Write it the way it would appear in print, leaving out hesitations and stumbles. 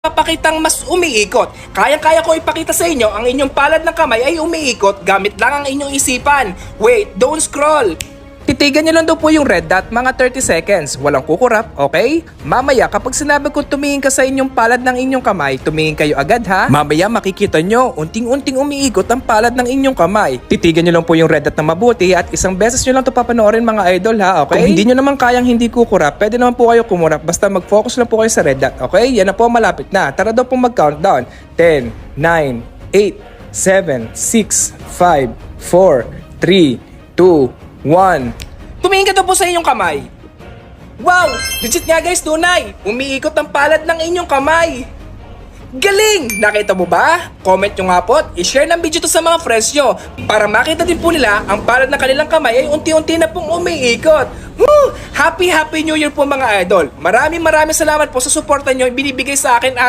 Papakitang mas umiikot. Kayang-kaya ko ipakita sa inyo ang inyong palad ng kamay ay umiikot gamit lang ang inyong isipan. Wait, don't scroll. Titigan nyo lang daw po yung red dot mga 30 seconds. Walang kukurap, okay? Mamaya kapag sinabi kong tumingin ka sa inyong palad ng inyong kamay, tumingin kayo agad ha. Mamaya makikita nyo, unting-unting umiikot ang palad ng inyong kamay. Titigan nyo lang po yung red dot na mabuti at isang beses nyo lang ito papanoorin mga idol ha, okay? Kung hindi nyo naman kayang hindi kukurap, pwede naman po kayo kumurap. Basta mag-focus lang po kayo sa red dot, okay? Yan na po, malapit na. Tara daw po mag-countdown. 10, 9, 8, 7, 6, 5, 4, 3, 2, 1. Tumingin ka daw po sa inyong kamay. Wow! Legit nga guys, tunay! Umiikot ang palad ng inyong kamay. Galing! Nakita mo ba? Comment nyo nga po at i-share ng video to sa mga friends nyo para makita din po nila ang palad ng kanilang kamay ay unti-unti na pong umiikot. Woo! Happy New Year po mga idol! Maraming salamat po sa suporta nyo binibigay sa akin araw